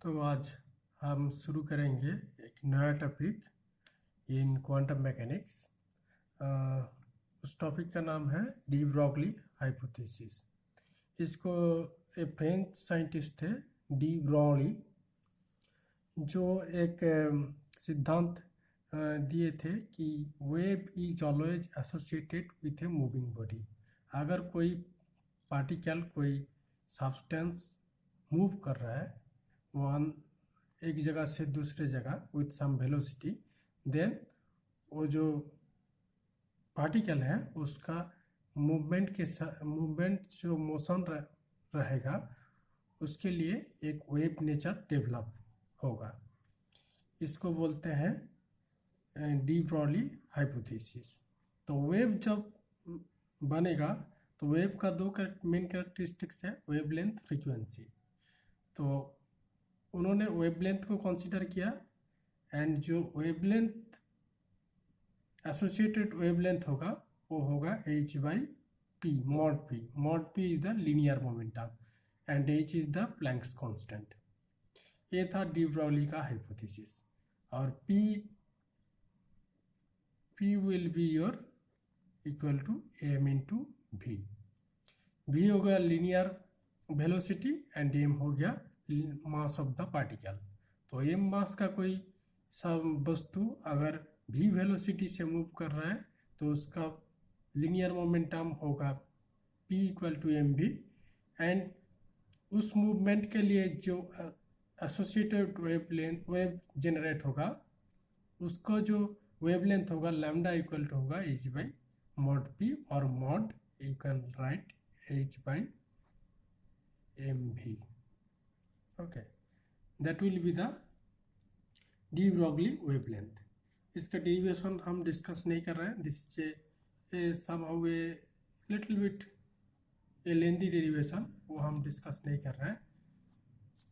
तो आज हम शुरू करेंगे एक नया टॉपिक इन क्वांटम मैकेनिक्स। उस टॉपिक का नाम है डी ब्रॉगली हाइपोथेसिस। इसको एक फ्रेंच साइंटिस्ट थे डी ब्रॉगली, जो एक सिद्धांत दिए थे कि wave is always associated with a moving body. अगर कोई पार्टिकल, कोई सब्सटेंस मूव कर रहा है वन एक जगह से दूसरे जगह विथ सम वेलोसिटी, देन वो जो पार्टिकल है उसका मूवमेंट जो मोशन रहेगा उसके लिए एक वेव नेचर डेवलप होगा। इसको बोलते हैं डी ब्रॉगली हाइपोथेसिस। तो वेव जब बनेगा तो वेव का दो मेन कैरेक्टरिस्टिक्स है, वेवलेंथ, फ्रीक्वेंसी। तो उन्होंने वेवलेंथ को कंसीडर किया एंड जो वेवलेंथ एसोसिएटेड वेवलेंथ होगा वो होगा h by p, mod p। mod p is the linear momentum and h is the Planck's constant. ये था डी ब्रॉगली का हाइपोथेसिस। और p will be your equal to m into v। v हो गया linear velocity and m हो गया mass of the particle. तो m मास का कोई सब वस्तु अगर v वेलोसिटी से मूव कर रहा है तो उसका लीनियर मोमेंटम होगा p equal to mv। And उस मूवमेंट के लिए जो एसोसिएटेड वेव जनरेट होगा उसका जो वेवलेंथ होगा लैम्डा इक्वल टू होगा h by mod p, और mod you can write h by mv। okay, that will be the de Broglie wavelength. इसका डेरिवेशन हम डिस्कस नहीं कर रहे हैं। This is somehow a little bit a lengthy derivation, वो हम डिस्कस नहीं कर रहे हैं।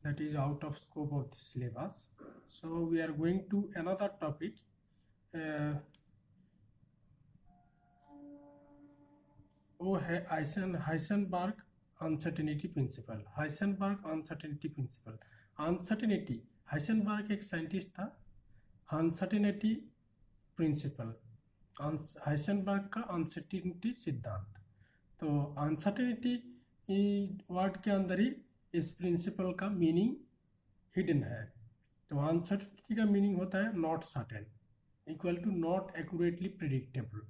That is out of scope of this syllabus. So we are going to another topic. वो है Heisenberg uncertainty principle. Heisenberg uncertainty principle, uncertainty, Heisenberg एक scientist था। अनसर्टेनिटी प्रिंसिपल, हाइसेनबर्ग का अनसर्टेनिटी सिद्धांत। तो अनसर्टेनिटी वर्ड के अंदर ही इस प्रिंसिपल का मीनिंग हिडन है। तो अनसर्टेनिटी का मीनिंग होता है not certain equal to not accurately predictable,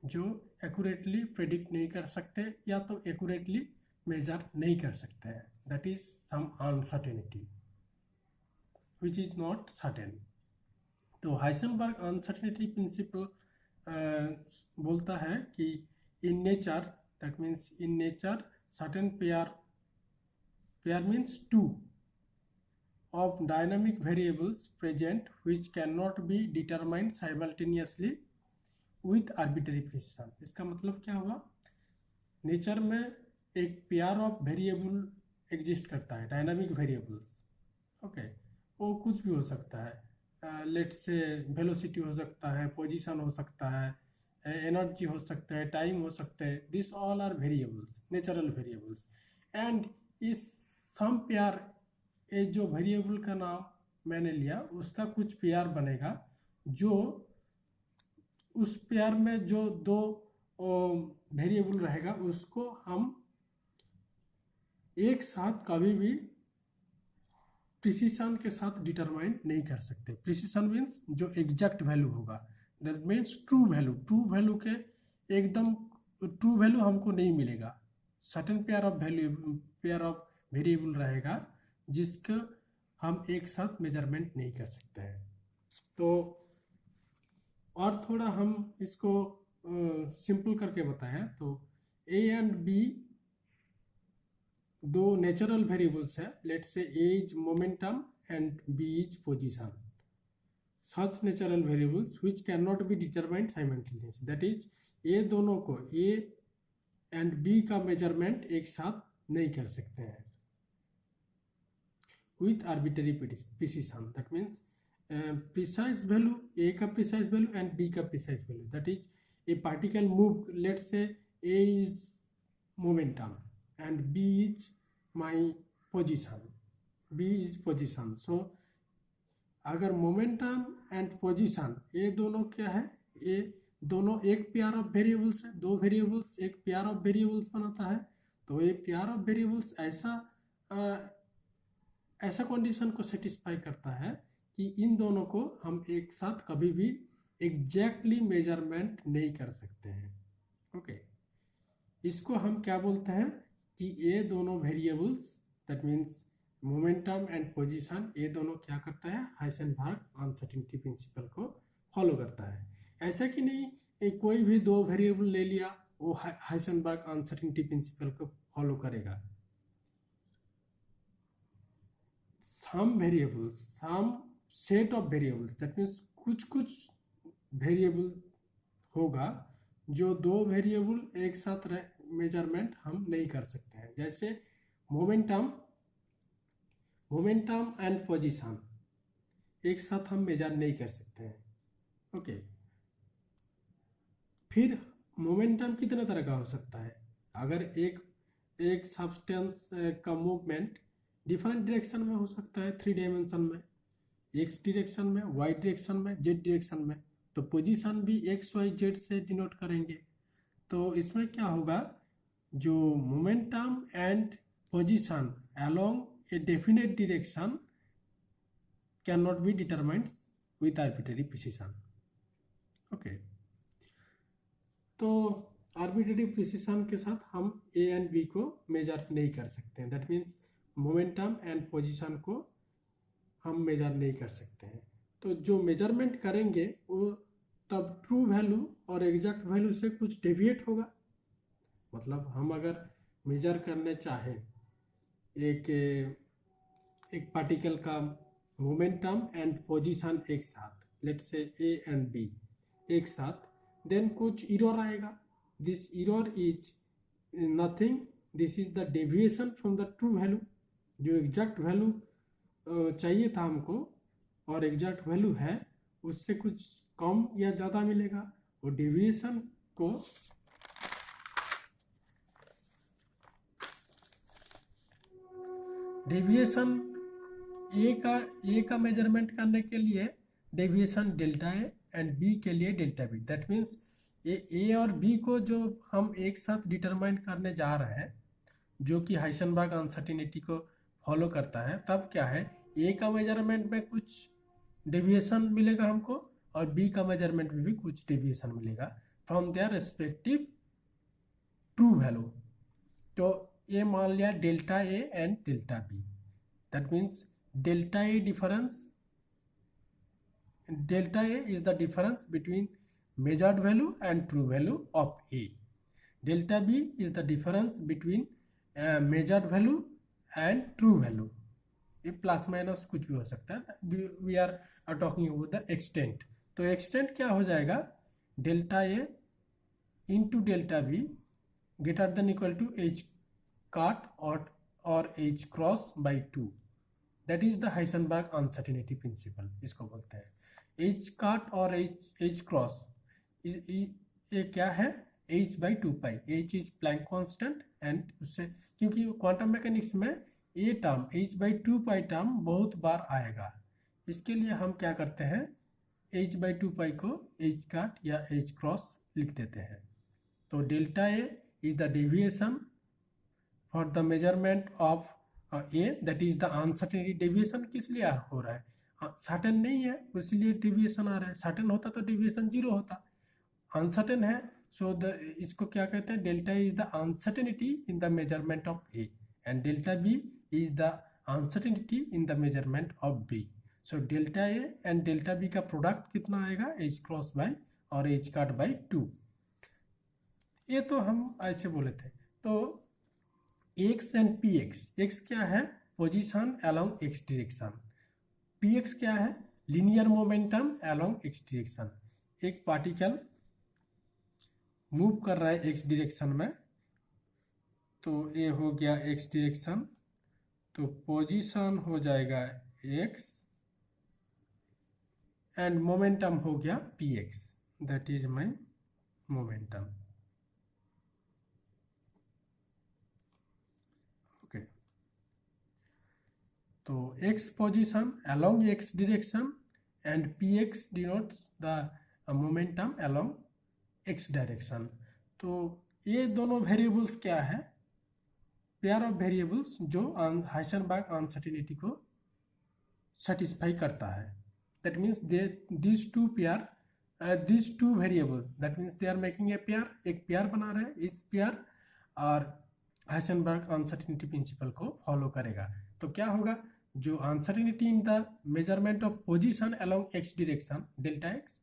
जो एक्यूरेटली प्रेडिक्ट नहीं कर सकते या तो एक्यूरेटली मेजर नहीं कर सकते हैं। That is some uncertainty which is not certain। तो हाइसेनबर्ग अनसर्टेनिटी प्रिंसिपल बोलता है कि in nature, that means in nature certain pair means two of dynamic variables present which cannot be determined simultaneously with arbitrary precision। इसका मतलब क्या हुआ? Nature में एक पेयर ऑफ वेरिएबल एग्जिस्ट करता है, डायनामिक वेरिएबल्स। ओके, वो कुछ भी हो सकता है। लेट्स से वेलोसिटी हो सकता है, पोजीशन हो सकता है, एनर्जी हो सकता है, टाइम हो सकता है। This all are variables, natural variables. And इस सम पेयर, ये जो वेरिएबल का नाम मैंने लिया उसका कुछ पेयर बनेगा, जो उस पेयर में जो दो वेरिएबल रहेगा उसको हम एक साथ कभी भी प्रिसिशन के साथ डिटरमाइन नहीं कर सकते। प्रिसिशन मीन्स जो एग्जैक्ट वैल्यू होगा, that means true value. True value के एकदम ट्रू वैल्यू हमको नहीं मिलेगा। सर्टेन पेयर ऑफ वेरिएबल रहेगा जिसका हम एक साथ मेजरमेंट नहीं कर सकते हैं। तो और थोड़ा हम इसको सिंपल करके बताएं तो ए एंड बी दो नेचुरल वेरिएबल्स है। Let's say A is momentum and B is position. Such natural variables which can not be determined simultaneously, that is ये दोनों को, ए एंड बी का मेजरमेंट एक साथ नहीं कर सकते हैं with arbitrary precision। that means precise value, a का precise value and b का precise value, that is a particle move, let's say a is momentum and b is my position, B is position. So अगर momentum and position ये दोनों क्या है, ये दोनों एक पेयर ऑफ वेरिएबल्स है, दो वेरिएबल्स एक पेयर ऑफ वेरिएबल्स बनाता है। तो ये पेयर ऑफ वेरिएबल्स ऐसा कंडीशन को सेटिस्फाई करता है कि इन दोनों को हम एक साथ कभी भी एग्जैक्टली मेजरमेंट नहीं कर सकते हैं। ओके, इसको हम क्या बोलते हैं कि ये दोनों variables that means momentum and position ये दोनों क्या करता है, हाइसेनबर्ग अनसर्टेनिटी प्रिंसिपल को फॉलो करता है। ऐसा कि नहीं कोई भी दो वेरिएबल ले लिया वो हाइसेनबर्ग अनसर्टेनिटी प्रिंसिपल को फॉलो करेगा। Some variables, some set of variables that means कुछ वेरिएबल होगा जो दो वेरिएबल एक साथ मेजरमेंट हम नहीं कर सकते हैं। जैसे मोमेंटम एंड पोजीशन एक साथ हम मेजर नहीं कर सकते हैं। ओके, फिर मोमेंटम कितने तरह का हो सकता है, अगर एक सब्सटेंस का मूवमेंट डिफरेंट डायरेक्शन में हो सकता है, 3 डायमेंशन में, एक्स डायरेक्शन में, वाई डायरेक्शन में, जेड डायरेक्शन में, तो पोजीशन भी एक्स वाई जेड से डिनोट करेंगे। तो इसमें क्या होगा, जो momentum and position along a definite direction can not be determined with arbitrary precision. Okay, तो आर्बिट्रेरी प्रिसिशन के साथ हम ए एंड बी को मेजर नहीं कर सकते हैं। That means momentum and position को हम मेजर नहीं कर सकते हैं। तो जो मेजरमेंट करेंगे वो तब ट्रू वैल्यू और एग्जैक्ट वैल्यू से कुछ डेविएट होगा। मतलब हम अगर मेजर करने चाहें एक पार्टिकल का मोमेंटम एंड पोजीशन एक साथ, let's say A and B एक साथ, देन कुछ एरर आएगा। This error is nothing, this is the deviation from the true value. जो एग्जैक्ट वैल्यू चाहिए था हमको और एग्जैक्ट वैल्यू है उससे कुछ कम या ज़्यादा मिलेगा। वो डेविएशन को ए का मेजरमेंट करने के लिए deviation delta A and B के लिए delta B. That means A और बी को जो हम एक साथ डिटरमाइन करने जा रहे हैं, जो कि हाइसेनबर्ग अनसर्टेनिटी को फॉलो करता है, तब क्या है, ए का मेजरमेंट में कुछ डेविएशन मिलेगा हमको और बी का मेजरमेंट में भी कुछ डेविएशन मिलेगा from their respective true value. तो ये मान लिया delta A and delta B. That means delta A is the difference between measured value and true value of A. Delta B is the difference between measured value and true value. ये plus minus कुछ भी हो सकता है। We are talking about the extent. तो extent क्या हो जाएगा, delta A into delta B greater than equal to H cut और H cross by 2। That is the Heisenberg uncertainty principle, इसको बोलते हैं। एच काट और एच क्रॉस ये क्या है, h by 2 pi. h is Planck constant and उससे, क्योंकि क्वांटम मैकेनिक्स में ये term h by 2 pi term बहुत बार आएगा, इसके लिए हम क्या करते हैं, h बाई 2 पाई को h काट या h क्रॉस लिख देते हैं। तो delta A is the deviation for the measurement of A, that is the uncertainty. Deviation किस लिए हो रहा है, सर्टेन नहीं है इसलिए डेविएशन आ रहा है। सर्टेन होता तो डेविएशन 0 होता, अनसर्टेन है। सो इसको क्या कहते हैं, delta is the uncertainty in the measurement of A and delta B is the uncertainty in the measurement of B. So delta A and delta B का प्रोडक्ट कितना आएगा, एच क्रॉस बाई और H काट by 2। ये तो हम ऐसे बोले थे। तो एक्स एंड पी एक्स क्या है, position along X direction, P x क्या है, linear momentum along X direction. एक पार्टिकल मूव कर रहा है एक्स डायरेक्शन में, तो ये हो गया एक्स डायरेक्शन, तो पोजीशन हो जाएगा एक्स एंड मोमेंटम हो गया P x, that is my momentum. Okay, तो x position along x direction and px denotes the momentum along x direction। तो ये दोनों वेरिएबल्स क्या है, पेयर ऑफ वेरिएबल्स जो हाइसेनबर्ग अनसर्टेनिटी को सेटिस्फाई करता है। That means these two variables, that means they are making a pair, एक पेयर बना रहे हैं। इस पेयर और हाइसेनबर्ग अनसर्टेनिटी प्रिंसिपल को फॉलो करेगा। तो क्या होगा, जो uncertainty in the measurement of position along X direction delta X,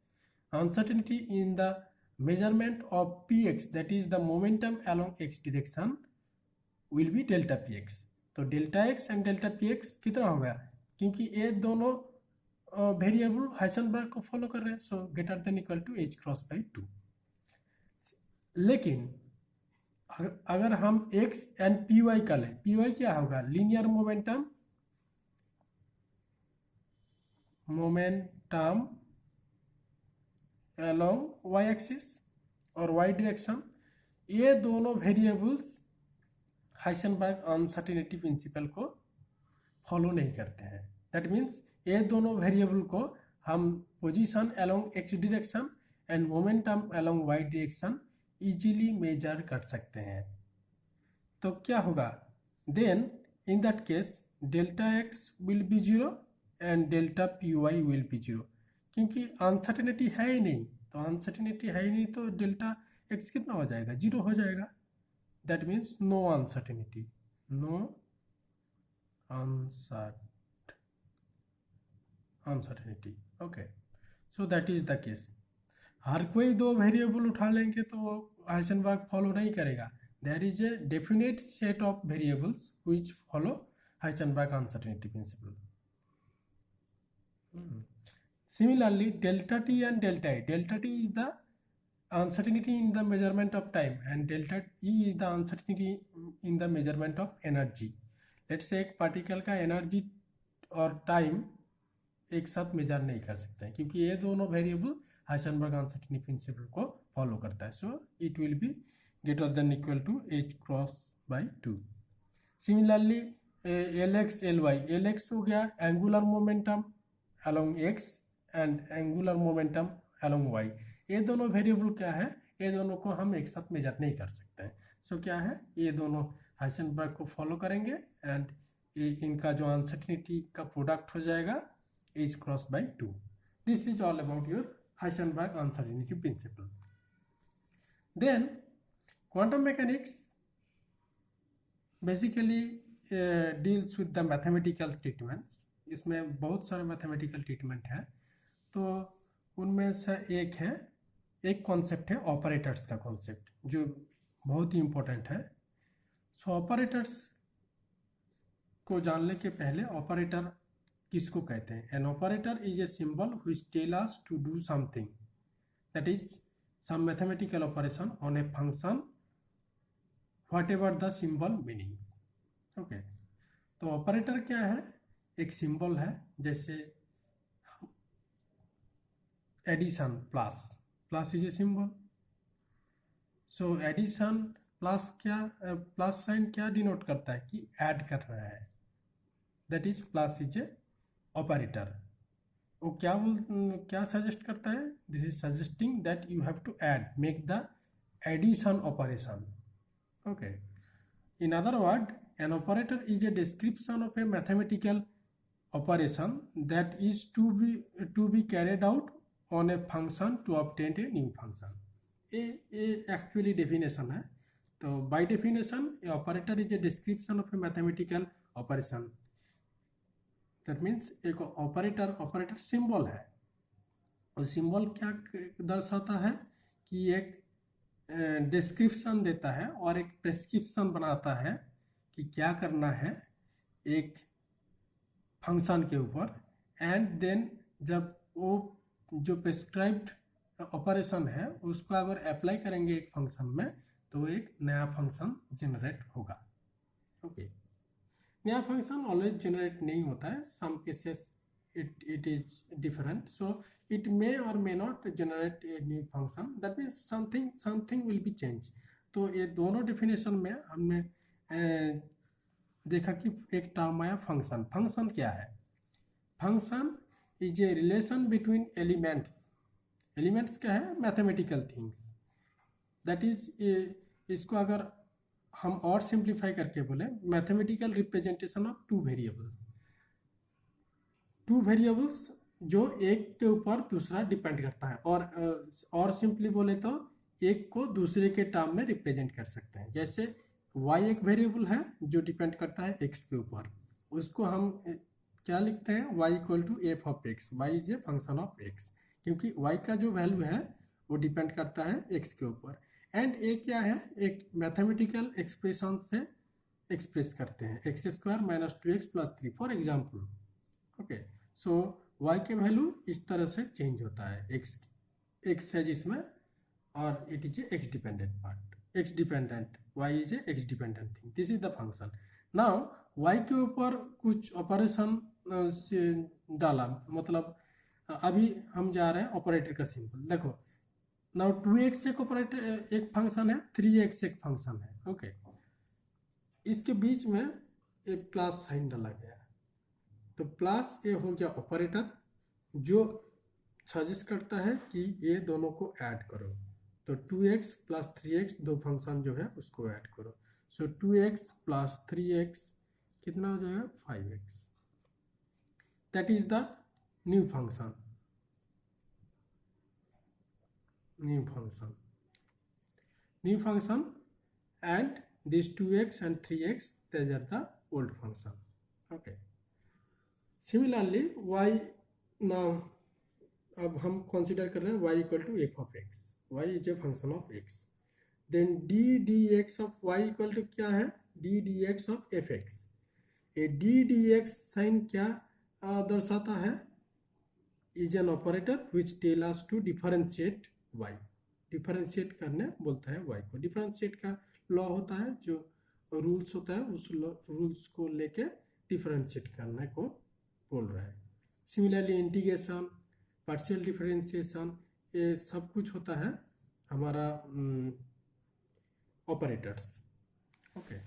uncertainty in the measurement of px that is the momentum along x direction will be delta px। तो delta x and delta px कितना होगा, क्योंकि ये दोनों variable Heisenberg को follow कर रहे हैं, so greater than equal to h cross by 2। लेकिन अगर हम x एंड py का लें, py क्या होगा, linear momentum along y axis और y डायरेक्शन। ये दोनों वेरिएबल्स हाइसेनबर्ग अनसर्टेनिटी प्रिंसिपल को फॉलो नहीं करते हैं। दैट मीन्स ये दोनों वेरिएबल को हम position along x direction and momentum along y direction easily measure कर सकते हैं। तो क्या होगा, then in that case delta x will be 0 and delta py will be 0, क्योंकि अनसर्टेनिटी है ही नहीं। तो अनसर्टेनिटी है ही नहीं तो डेल्टा एक्स कितना हो जाएगा, 0 हो जाएगा। That means no uncertainty, no uncertainty. Okay, so that is the case. हर कोई दो वेरिएबल उठा लेंगे तो वो हाइसेनबर्ग फॉलो नहीं करेगा। There is a definite set of variables which follow Heisenberg uncertainty principle. Similarly, delta t and delta e. Delta t is the uncertainty in the measurement of time and delta e is the uncertainty in the measurement of energy. Let's say एक particle का energy और time एक साथ major नहीं कर सकते हैं, क्योंकि ये दोनों वेरिएबल हाइसेनबर्ग अनसर्टेनिटी प्रिंसिपल को फॉलो करता है। So it will be greater than equal to h cross by 2। Similarly Lx Ly, Lx हो गया angular momentum along x and angular momentum along y। ये दोनों वेरिएबल क्या है, ये दोनों को हम एक साथ मेजर नहीं कर सकते हैं। सो क्या है, ये दोनों हाइसेनबर्ग को फॉलो करेंगे एंड इनका जो अनसर्टेनिटी का प्रोडक्ट हो जाएगा h cross by 2। This is all about your Heisenberg uncertainty principle. Then quantum mechanics basically deals with the mathematical treatments. इसमें बहुत सारे मैथमेटिकल ट्रीटमेंट है। तो उनमें से एक कॉन्सेप्ट है ऑपरेटर्स का कॉन्सेप्ट, जो बहुत ही इम्पोर्टेंट है। सो ऑपरेटर्स को जानने के पहले ऑपरेटर किसको कहते हैं। An operator is a symbol which tell us to do something, that is some mathematical operation on a function whatever the symbol meaning. Okay, तो ऑपरेटर क्या है, एक सिंबल है। जैसे addition, plus is a symbol. So addition plus क्या, plus sign क्या denote करता है कि ऐड कर रहा है, that is plus is a operator. वो क्या सजेस्ट करता है, this is suggesting that you have to add, make the addition operation. Okay, in other word an operator is a description of a mathematical operation that is to be carried out on a function to obtain a new function। ये actually definition है। तो by definition A operator is a description of A mathematical operation. That means एक operator symbol है, और symbol क्या दर्शाता है कि एक डिस्क्रिप्शन देता है और एक प्रेस्क्रिप्शन बनाता है कि क्या करना है एक फंक्शन के ऊपर। एंड देन जब वो जो प्रेस्क्राइब्ड ऑपरेशन है उसको अगर अप्लाई करेंगे एक फंक्शन में, तो एक नया फंक्शन जनरेट होगा। ओके, नया फंक्शन ऑलवेज जनरेट नहीं होता है, some cases it is different. So it may or may not generate a new function, that means something will be change. तो ये दोनों डेफिनेशन में हमने देखा कि एक टर्म आया फंक्शन। फंक्शन क्या है? Function is a relation between elements. Elements क्या है? Mathematical things. दैट इज इसको अगर हम और सिंप्लीफाई करके बोले, mathematical representation of two variables. Two variables जो एक के ऊपर दूसरा डिपेंड करता है, और सिंपली बोले तो एक को दूसरे के टर्म में रिप्रेजेंट कर सकते हैं। जैसे y एक वेरिएबल है जो डिपेंड करता है x के ऊपर, उसको हम क्या लिखते हैं? y equal to F of X. Y is a function of x, क्योंकि y का जो वैल्यू है वो डिपेंड करता है x के ऊपर। एंड ए क्या है? एक मैथमेटिकल एक्सप्रेशन से एक्सप्रेस करते हैं, x square minus 2x plus 3 for example. Okay, so y के वैल्यू इस तरह से चेंज होता है, x है जिसमें, और it is a x dependent part, x dependent, y is a x dependent thing. This is the function. Now y के ऊपर कुछ ऑपरेशन डाला, मतलब अभी हम जा रहे हैं ऑपरेटर का सिंबल। देखो, नाउ 2x एक ऑपरेटर, एक फंक्शन है, 3x एक फंक्शन है। ओके, इसके बीच में एक प्लस साइन डाला गया, तो प्लस ए हो गया ऑपरेटर जो सजेस्ट करता है कि ये दोनों को ऐड करो। तो 2x प्लस 3x दो फंक्शन जो है उसको ऐड करो। सो 2x प्लस 3x कितना हो जाएगा? 5x। That is the new function. New function and these 2x and 3x, these are the old function. Okay. Similarly, y, now अब हम consider कर रहे हैं y equal to f of x. y is a function of x. Then d dx of y equal to क्या है? d dx of fx. ये d dx sign क्या दर्शाता है? is an operator which tell us to differentiate y. Differentiate करने बोलता है y को। डिफरेंशिएट का लॉ होता है, जो रूल्स होता है, उस रूल्स को लेके डिफरेंशिएट करने को बोल रहा है। सिमिलरली इंटीग्रेशन, पार्शियल डिफरेंशिएशन, ये सब कुछ होता है हमारा ऑपरेटर्स। ओके,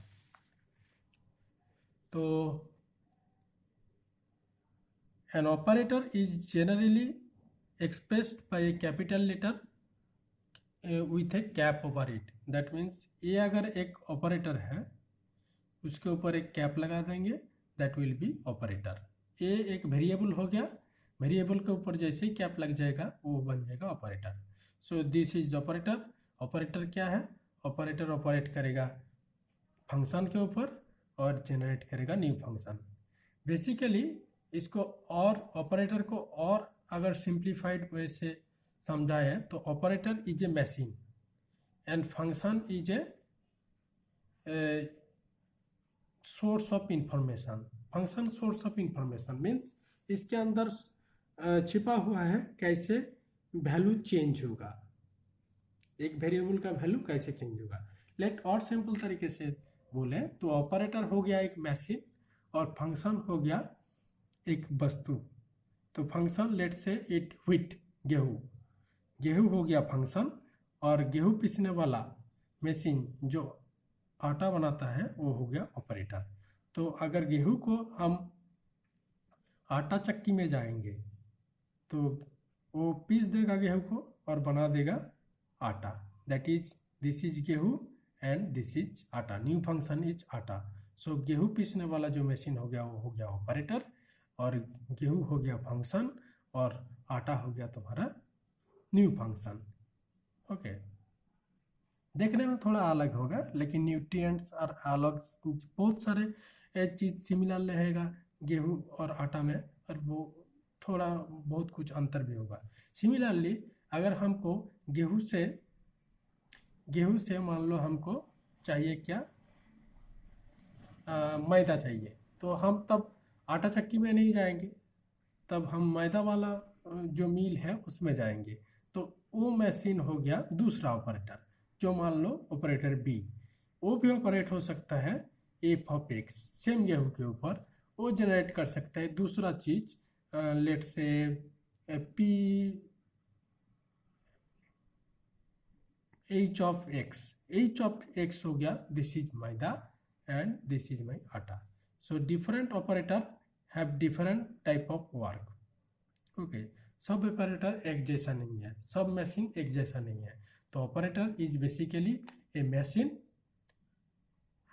तो an operator is generally expressed by a capital letter with a cap over it. That means ये अगर एक ऑपरेटर है, उसके ऊपर एक कैप लगा देंगे, दैट विल बी ऑपरेटर। ए एक वेरिएबल हो गया, वेरिएबल के ऊपर जैसे ही कैप लग जाएगा वो बन जाएगा operator. So this is operator. Operator क्या है? ऑपरेटर ऑपरेट करेगा फंक्शन के ऊपर और जनरेट करेगा न्यू फंक्शन। बेसिकली इसको और ऑपरेटर को और अगर सिंप्लीफाइड वे से समझाए तो operator is A machine and function is a source of information. Function source of information means इसके अंदर छिपा हुआ है कैसे वैल्यू चेंज होगा, एक वेरिएबल का वैल्यू कैसे चेंज होगा। लेट और सिंपल तरीके से बोले तो ऑपरेटर हो गया एक मशीन और फंक्शन हो गया एक वस्तु। तो फंक्शन लेट से इट व्हीट, गेहूँ, गेहूँ हो गया फंक्शन, और गेहूँ पीसने वाला मशीन जो आटा बनाता है वो हो गया ऑपरेटर। तो अगर गेहूँ को हम आटा चक्की में जाएंगे तो वो पीस देगा गेहूँ को और बना देगा आटा। दैट इज, दिस इज गेहूँ एंड दिस इज आटा। न्यू फंक्शन इज आटा। सो गेहूँ पीसने वाला जो मशीन हो गया वो हो गया ऑपरेटर, और गेहूँ हो गया फंक्शन, और आटा हो गया तुम्हारा न्यू फंक्शन। ओके, देखने में थोड़ा अलग होगा लेकिन न्यूट्रिएंट्स और अलग, बहुत सारे चीज़ सिमिलर रहेगा गेहूँ और आटा में, और वो थोड़ा बहुत कुछ अंतर भी होगा। सिमिलरली अगर हमको गेहूँ से मान लो हमको चाहिए क्या, मैदा चाहिए, तो हम तब आटा चक्की में नहीं जाएंगे, तब हम मैदा वाला जो मिल है उसमें जाएंगे। तो वो मशीन हो गया दूसरा ऑपरेटर, जो मान लो ऑपरेटर बी, वो भी ऑपरेट हो सकता है एफ ऑफ एक्स, सेम गेहूँ के ऊपर, वो जनरेट कर सकता है दूसरा चीज, let say P H of X. H of X हो गया, this is maida and this is my atta. So different operator have different type of work. Okay, सब ऑपरेटर एक जैसा नहीं है, सब मशीन एक जैसा नहीं है। तो operator is basically A machine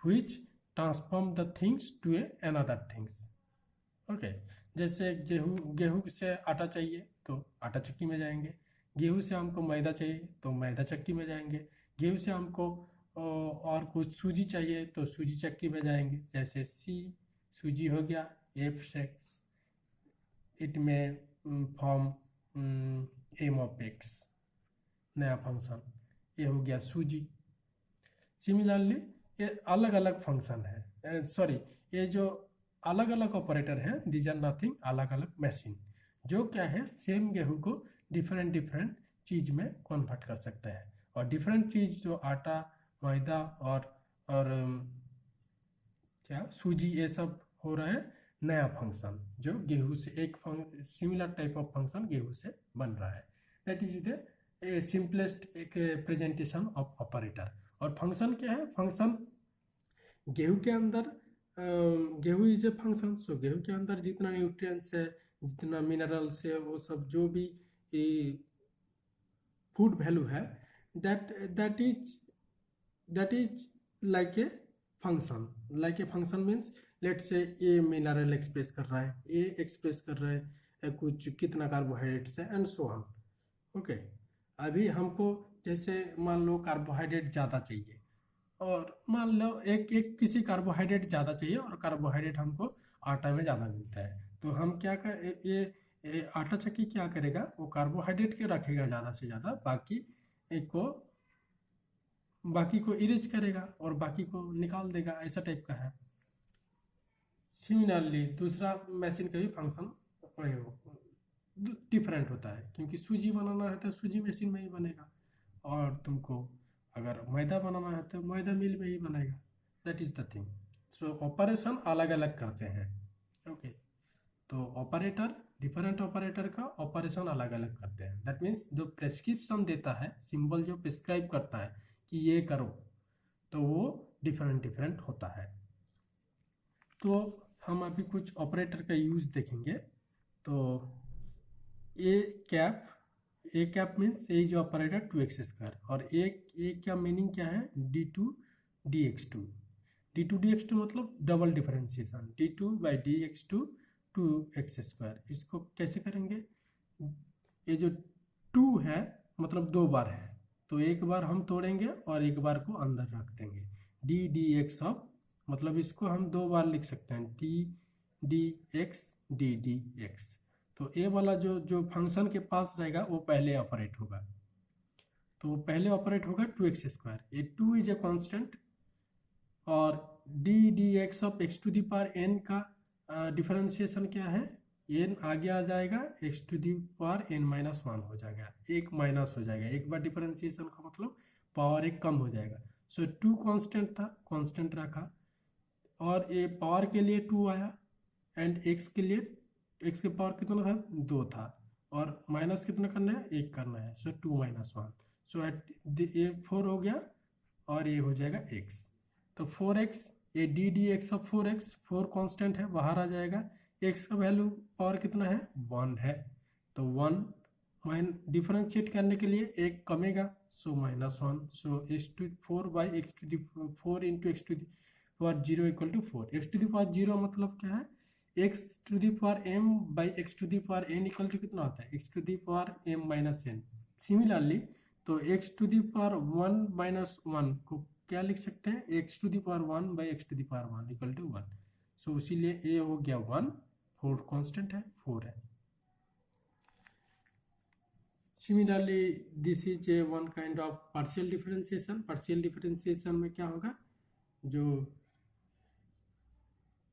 which transform the things to a another things। Okay, जैसे गेहूं से आटा चाहिए तो आटा चक्की में जाएंगे, गेहूं से हमको मैदा चाहिए तो मैदा चक्की में जाएंगे, गेहूं से हमको और कुछ सूजी चाहिए तो सूजी चक्की में जाएंगे। जैसे सी सूजी हो गया, एफ सेक्स इट में फॉर्म एम ऑफ एक्स, नया फंक्शन, ये हो गया सूजी। सिमिलरली ये अलग अलग फंक्शन है, सॉरी ये जो अलग अलग ऑपरेटर है दीज आर नथिंग, अलग अलग मशीन जो क्या है सेम गेहूं को डिफरेंट डिफरेंट चीज में कन्वर्ट कर सकता है। और डिफरेंट चीज जो आटा, मैदा और क्या सूजी, ये सब हो रहा है नया फंक्शन जो गेहूं से एक सिमिलर टाइप ऑफ फंक्शन गेहूं से बन रहा है। दैट इज द सिंपलेस्ट एक प्रेजेंटेशन ऑफ ऑपरेटर। और फंक्शन क्या है, फंक्शन गेहूं के अंदर गेहूं इज ए फंक्शन। सो गेहूं के अंदर जितना न्यूट्रिएंट्स है, जितना मिनरल्स है, वो सब जो भी फूड वैल्यू है that is like a function. Like a function means let say a mineral express कर रहा है, ए एक्सप्रेस कर रहा है कुछ कितना कार्बोहाइड्रेट्स है एंड सो ऑन। ओके, अभी हमको जैसे मान लो कार्बोहाइड्रेट ज़्यादा चाहिए और मान लो एक किसी कार्बोहाइड्रेट ज़्यादा चाहिए और कार्बोहाइड्रेट हमको आटा में ज़्यादा मिलता है। तो हम क्या कर ये आटा चक्की क्या करेगा, वो कार्बोहाइड्रेट के रखेगा ज़्यादा से ज़्यादा, बाकी को इरेज करेगा और बाकी को निकाल देगा, ऐसा टाइप का है। सिमिलरली दूसरा मशीन का भी फंक्शन डिफरेंट होता है, क्योंकि सूजी बनाना है तो सूजी मशीन में ही बनेगा, और तुमको अगर मैदा बनाना है तो मैदा मिल में ही बनेगा। That is the thing. So operation अलग अलग करते हैं। ओके, तो ऑपरेटर डिफरेंट ऑपरेटर का ऑपरेशन अलग अलग करते हैं। दैट मीन्स जो प्रेस्क्रिप्शन देता है, सिंबल जो प्रिस्क्राइब करता है कि ये करो, तो वो डिफरेंट डिफरेंट होता है। तो हम अभी कुछ ऑपरेटर का यूज देखेंगे। तो ए कैप मीन्स ए जो ऑपरेटर 2x², और ए क्या मीनिंग क्या है, d2 dx2। d2 dx2 मतलब डबल डिफरेंशिएशन, d2/dx2 2x²। इसको कैसे करेंगे, ये जो 2 है मतलब 2 बार है, तो एक बार हम तोड़ेंगे और एक बार को अंदर रख देंगे। d dx ऑफ मतलब इसको हम 2 बार लिख सकते हैं, d dx d dx। तो ए वाला जो फंक्शन के पास रहेगा वो पहले ऑपरेट होगा, तो वो पहले ऑपरेट होगा 2x²। ये 2 इज ए कांस्टेंट, और d dx ऑफ x⁴n का डिफरेंशिएशन क्या है, n आगे आ जाएगा, x⁴n-1 हो जाएगा, एक माइनस हो जाएगा। एक बार डिफरेंशिएशन का मतलब पावर एक कम हो जाएगा। सो 2 कांस्टेंट था, कांस्टेंट रखा, और ये पावर के लिए 2 आया, एंड x के लिए x के पावर कितना था, 2 था, और माइनस कितना करना है, 1 करना है। सो 2 - 1, सो ये 4 हो गया और ये हो जाएगा x। तो 4x, ये d dx of 4x, 4 constant है, बाहर आ जाएगा। x का वैल्यू पावर कितना है, 1 है, तो 1 डिफरेंशिएट करने के लिए 1 कमेगा, so -1। So x⁴/x⁴ into x⁴0 equal to 4। x⁴0 मतलब क्या है, x⁴m/x⁴n इक्वल टू कितना होता है, x⁴m-n। सिमिलरली तो x⁴1 - 1 को क्या लिख सकते हैं, x⁴1/x⁴1 इक्वल टू 1। सो इसीलिए ये हो गया 1, 4 कांस्टेंट है, 4 है। Similarly this is a one kind of partial differentiation. Partial differentiation में क्या होगा,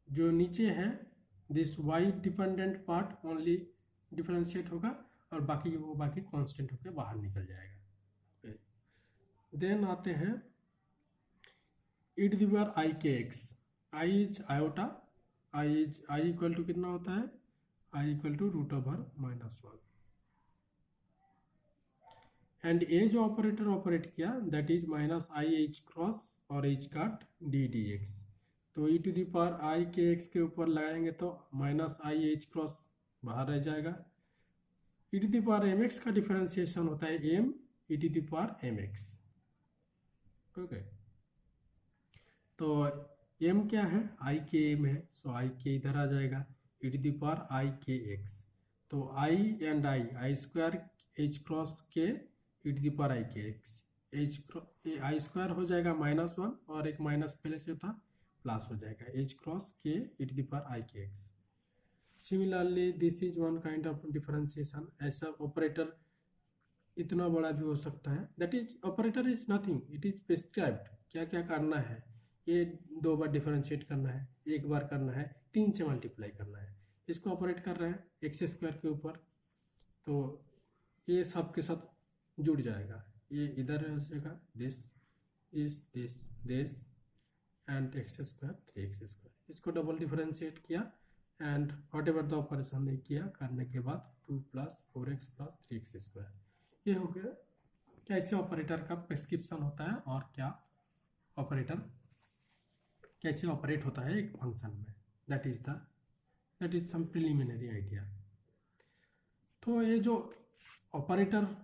जो नीचे है this y dependent part only differentiate होगा, और बाकी कांस्टेंट होकर बाहर निकल जाएगा। देन आते हैं e⁻ik(x), i is iota, i equal to कितना होता है, i equal to √(-1). And A जो ऑपरेटर ऑपरेट किया that is -i h cross और h काट d dx। तो ई to the power I K x के ऊपर लगाएंगे तो माइनस आई एच क्रॉस बाहर रह जाएगा। E to the power M X का डिफरेंशिएशन होता है M E to the power M X. Okay, तो एम क्या है, आई के एम है, सो आई के इधर आ जाएगा, E to the power I K X. तो I and I square H cross K E to the power I K x, I square हो जाएगा -1 और एक माइनस पहले से था प्लस हो जाएगा H cross K E to the power I K x. Similarly this is one kind of differentiation. ऐसा ऑपरेटर इतना बड़ा भी हो सकता है, that is operator is nothing, it is prescribed, क्या क्या करना है, ये 2 बार डिफरेंशिएट करना है, 1 बार करना है, 3 से मल्टीप्लाई करना है, इसको ऑपरेट कर रहे हैं एक्स स्क्वायर के ऊपर, तो ये सब के साथ जुड़ जाएगा, ये इधर हो जाएगा, this is this and x square 3x square, इसको डबल डिफरेंशिएट किया and what ever the operation ने किया करने के बाद 2 + 4x + 3x स्क्वायर, ये हो गया कैसे ऑपरेटर का प्रिस्क्रिप्शन होता है और क्या ऑपरेटर कैसे ऑपरेट होता है एक फंक्शन में, that is some preliminary idea. तो ये जो ऑपरेटर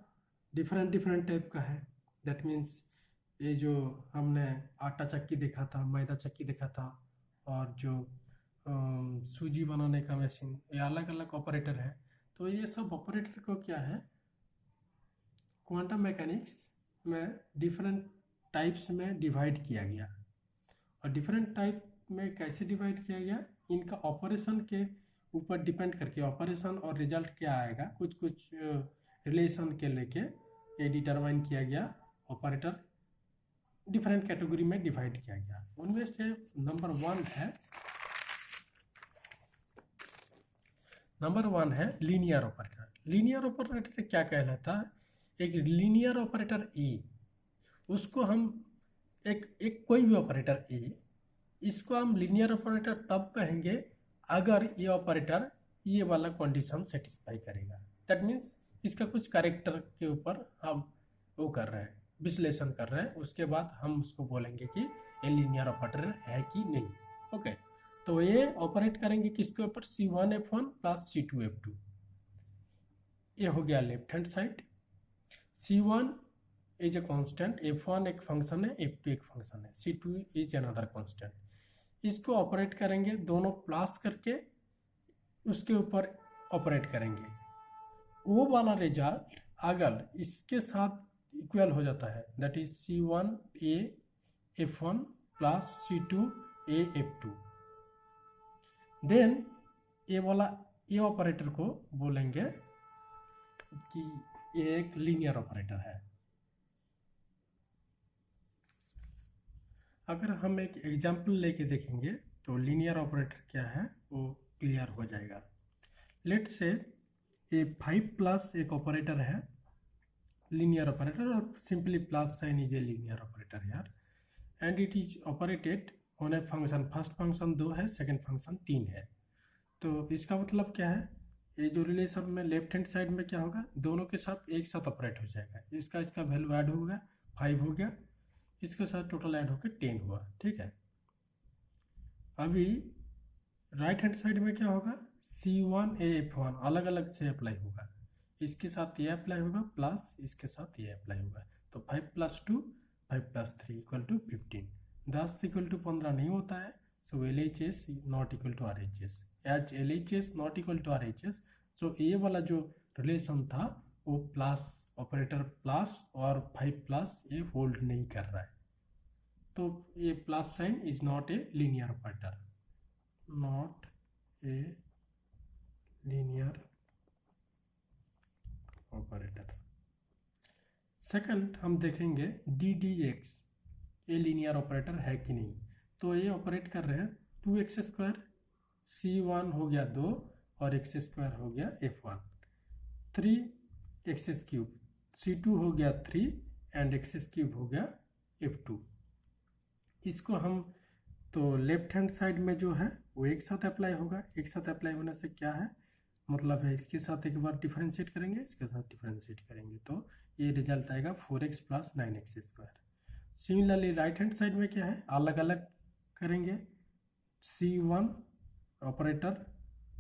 डिफरेंट टाइप का है, दैट मीन्स ये जो हमने आटा चक्की देखा था, मैदा चक्की देखा था, और जो सूजी बनाने का मशीन, ये अलग अलग ऑपरेटर है। तो ये सब ऑपरेटर को क्या है, क्वांटम मैकेनिक्स में डिफरेंट टाइप्स में डिवाइड किया गया। और डिफरेंट टाइप में कैसे डिवाइड किया गया, इनका ऑपरेशन के ऊपर डिपेंड करके ऑपरेशन और रिजल्ट क्या आएगा, कुछ कुछ रिलेशन के लेके ये डिटरमाइन किया गया। ऑपरेटर डिफरेंट कैटेगरी में डिवाइड किया गया, उनमें से नंबर वन है लीनियर ऑपरेटर। लीनियर ऑपरेटर क्या कहलाता है, एक लीनियर ऑपरेटर ए, उसको हम एक कोई भी ऑपरेटर ए, इसको हम लीनियर ऑपरेटर तब कहेंगे अगर ये ऑपरेटर ये वाला कंडीशन सेटिस्फाई करेगा, दैट मीन्स इसका कुछ कैरेक्टर के ऊपर हम वो कर रहे हैं, विश्लेषण कर रहे हैं, उसके बाद हम उसको बोलेंगे कि ये लीनियर ऑपरेटर है कि नहीं। ओके, तो ये ऑपरेट करेंगे किसके ऊपर, C1F1 + C2F2, ये हो गया left hand side. C1 is a constant, F1 एक फंक्शन है, F2 एक फंक्शन है, C2 इज अनदर कांस्टेंट। इसको ऑपरेट करेंगे, दोनों प्लस करके उसके ऊपर ऑपरेट करेंगे, वो वाला रिजल्ट अगर इसके साथ इक्वल हो जाता है, that is C1A F1 + C2A F2, then ये ऑपरेटर को बोलेंगे कि ये एक लीनियर ऑपरेटर है। अगर हम एक एग्जाम्पल लेके देखेंगे तो लीनियर ऑपरेटर क्या है वो क्लियर हो जाएगा। लेट से ये 5+ एक ऑपरेटर है, लीनियर ऑपरेटर, और simply plus sign is a linear operator यार, and it is operated on a function, first function 2 है, सेकंड फंक्शन 3 है। तो इसका मतलब क्या है, ये जो रिलेशन में लेफ्ट हैंड साइड में क्या होगा, दोनों के साथ एक साथ ऑपरेट हो जाएगा, इसका वैल्यू ऐड होगा, 5 हो गया, इसके साथ टोटल ऐड होकर 10 हुआ, ठीक है। अभी राइट हैंड साइड में क्या होगा, C1A F1 अलग अलग से अप्लाई होगा, इसके साथ ये अप्लाई होगा प्लस इसके साथ ये अप्लाई होगा, तो 5 + 2 5 + 3 = 15, 10 = 15 नहीं होता है, so LHS not equal to RHS, as LHS not equal to RHS, so ये वाला जो रिलेशन था वो प्लस ऑपरेटर प्लस और 5+ ये होल्ड नहीं कर रहा है, तो ये plus sign is not a linear operator, not a linear operator. Second हम देखेंगे DDX, ये लीनियर ऑपरेटर है कि नहीं। तो ये ऑपरेट कर रहे हैं 2x², C1 हो गया 2 और x² हो गया F1, 3x³ C2 हो गया 3 एंड x³ हो गया F2। इसको हम तो लेफ्ट हैंड साइड में जो है वो एक साथ अप्लाई होगा, एक साथ अप्लाई होने से क्या है मतलब है, इसके साथ एक बार डिफरेंशिएट करेंगे, इसके साथ डिफरेंशिएट करेंगे, तो ये रिजल्ट आएगा 4x + 9x²। Similarly right hand side में क्या है, अलग अलग करेंगे, C1 operator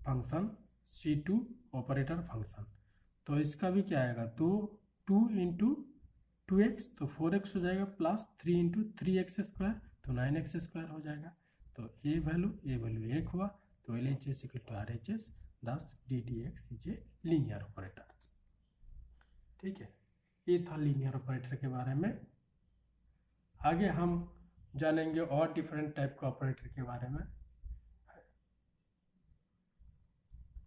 function, C2 operator function. तो इसका भी क्या आएगा, तो 2 इंटू 2x तो 4x हो जाएगा, प्लस 3 इंटू 3x स्क्वायर तो 9x स्क्वायर हो जाएगा। तो ए वैल्यू 1 हुआ, तो LHS इक्वल टू RHS, दस DDX is a linear operator. ठीक है, ये था लीनियर ऑपरेटर के बारे में। आगे हम जानेंगे और डिफरेंट टाइप के ऑपरेटर के बारे में।